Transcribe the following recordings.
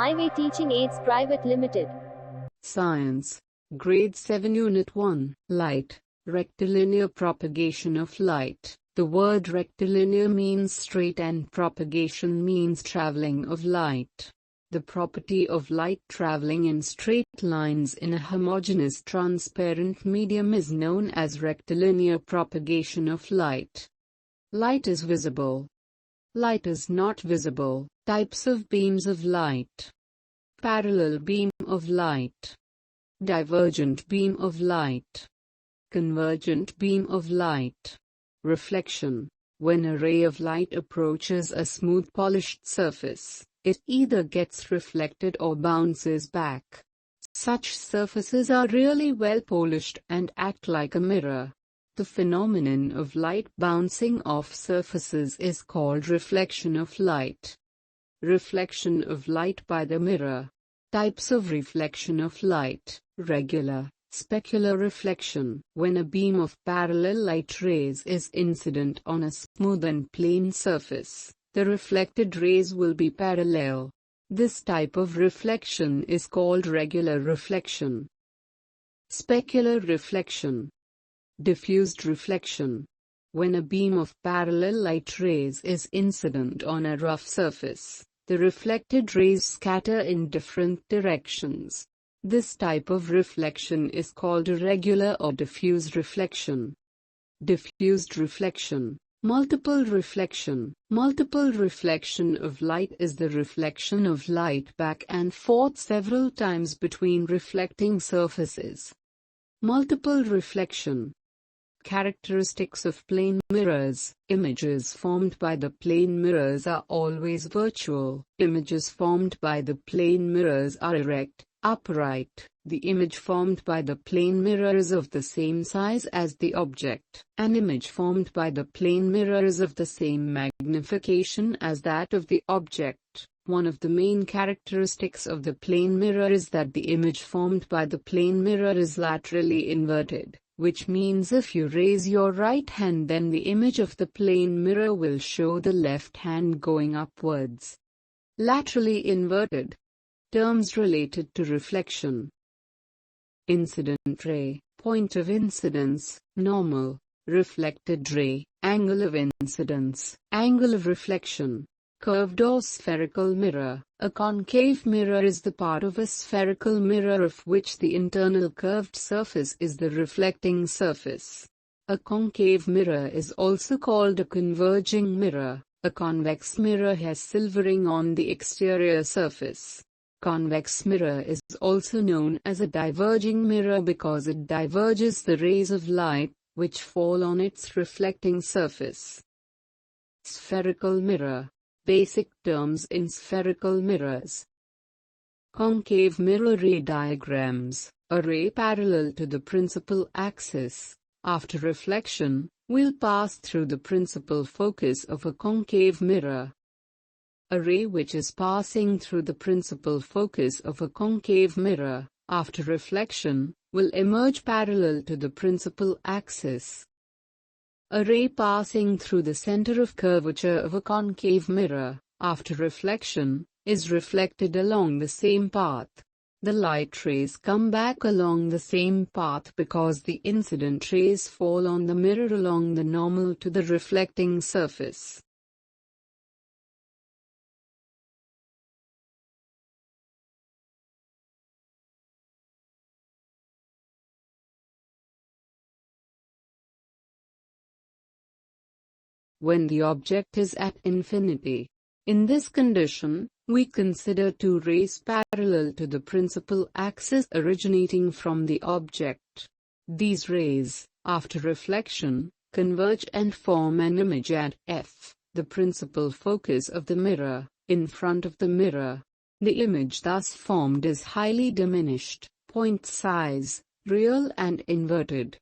My Way Teaching Aids Private Limited. Science. Grade 7 Unit 1. Light. Rectilinear propagation of light. The word rectilinear means straight and propagation means traveling of light. The property of light traveling in straight lines in a homogeneous transparent medium is known as rectilinear propagation of light. Light is visible. Light is not visible. Types of beams of light. Parallel beam of light. Divergent beam of light. Convergent beam of light. Reflection. When a ray of light approaches a smooth polished surface, it either gets reflected or bounces back. Such surfaces are really well polished and act like a mirror. The phenomenon of light bouncing off surfaces is called reflection of light. Reflection of light by the mirror. Types of reflection of light: regular, specular reflection. When a beam of parallel light rays is incident on a smooth and plane surface, the reflected rays will be parallel. This type of reflection is called regular reflection. Specular reflection. Diffused reflection. When a beam of parallel light rays is incident on a rough surface, the reflected rays scatter in different directions. This type of reflection is called irregular or diffuse reflection. Diffused reflection. Multiple reflection. Multiple reflection of light is the reflection of light back and forth several times between reflecting surfaces. Multiple reflection. Characteristics of plane mirrors. Images formed by the plane mirrors are always virtual. Images formed by the plane mirrors are erect, upright. The image formed by the plane mirror is of the same size as the object. An image formed by the plane mirror is of the same magnification as that of the object. One of the main characteristics of the plane mirror is that the image formed by the plane mirror is laterally inverted, which means if you raise your right hand, then the image of the plane mirror will show the left hand going upwards. Laterally inverted. Terms related to reflection. Incident ray, point of incidence, normal. Reflected ray, angle of incidence, angle of reflection. Curved or spherical mirror. A concave mirror is the part of a spherical mirror of which the internal curved surface is the reflecting surface. A concave mirror is also called a converging mirror. A convex mirror has silvering on the exterior surface. Convex mirror is also known as a diverging mirror because it diverges the rays of light, which fall on its reflecting surface. Spherical mirror. Basic terms in spherical mirrors. Concave mirror ray diagrams. A ray parallel to the principal axis, after reflection, will pass through the principal focus of a concave mirror. A ray which is passing through the principal focus of a concave mirror, after reflection, will emerge parallel to the principal axis. A ray passing through the center of curvature of a concave mirror, after reflection, is reflected along the same path. The light rays come back along the same path because the incident rays fall on the mirror along the normal to the reflecting surface. When the object is at infinity. In this condition, we consider two rays parallel to the principal axis originating from the object. These rays, after reflection, converge and form an image at F, the principal focus of the mirror, in front of the mirror. The image thus formed is highly diminished, point size, real and inverted.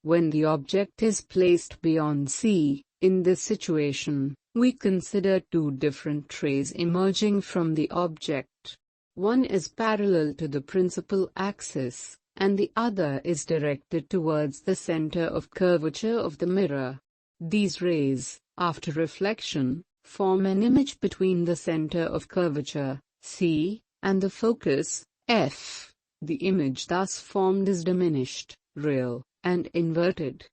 When the object is placed beyond C, in this situation, we consider two different rays emerging from the object. One is parallel to the principal axis, and the other is directed towards the center of curvature of the mirror. These rays, after reflection, form an image between the center of curvature, C, and the focus, F. The image thus formed is diminished, real, and inverted.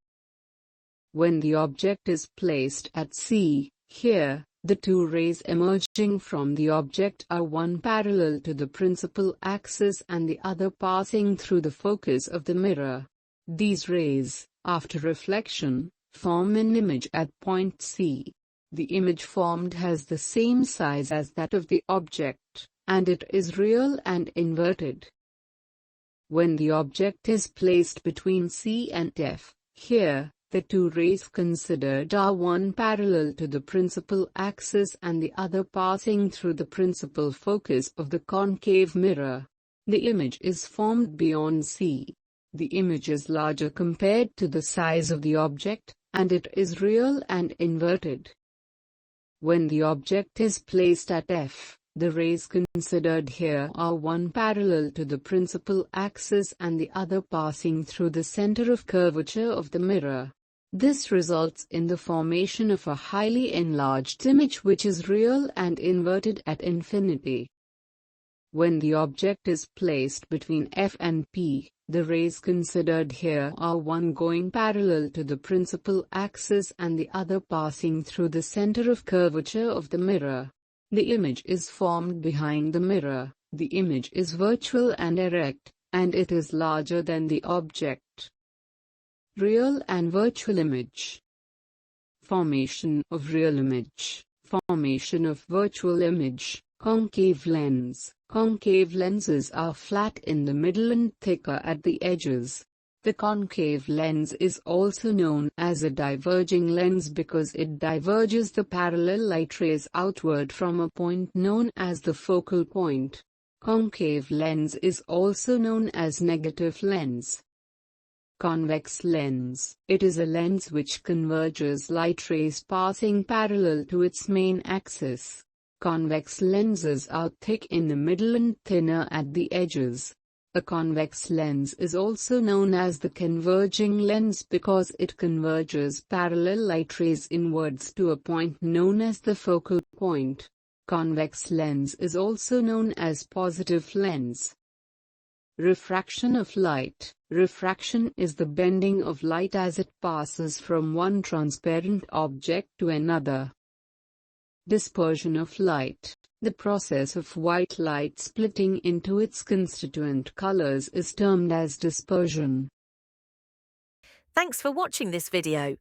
When the object is placed at C, here, the two rays emerging from the object are one parallel to the principal axis and the other passing through the focus of the mirror. These rays, after reflection, form an image at point C. The image formed has the same size as that of the object, and it is real and inverted. When the object is placed between C and F, here, the two rays considered are one parallel to the principal axis and the other passing through the principal focus of the concave mirror. The image is formed beyond C. The image is larger compared to the size of the object, and it is real and inverted. When the object is placed at F, the rays considered here are one parallel to the principal axis and the other passing through the center of curvature of the mirror. This results in the formation of a highly enlarged image which is real and inverted at infinity. When the object is placed between F and P, the rays considered here are one going parallel to the principal axis and the other passing through the center of curvature of the mirror. The image is formed behind the mirror. The image is virtual and erect, and it is larger than the object. Real and virtual image. Formation of real image. Formation of virtual image. Concave lens. Concave lenses are flat in the middle and thicker at the edges. The concave lens is also known as a diverging lens because it diverges the parallel light rays outward from a point known as the focal point. Concave lens is also known as negative lens. Convex lens. It is a lens which converges light rays passing parallel to its main axis. Convex lenses are thick in the middle and thinner at the edges. A convex lens is also known as the converging lens because it converges parallel light rays inwards to a point known as the focal point. Convex lens is also known as positive lens. Refraction of light. Refraction is the bending of light as it passes from one transparent object to another. Dispersion of light. The process of white light splitting into its constituent colors is termed as dispersion. Thanks for watching this video.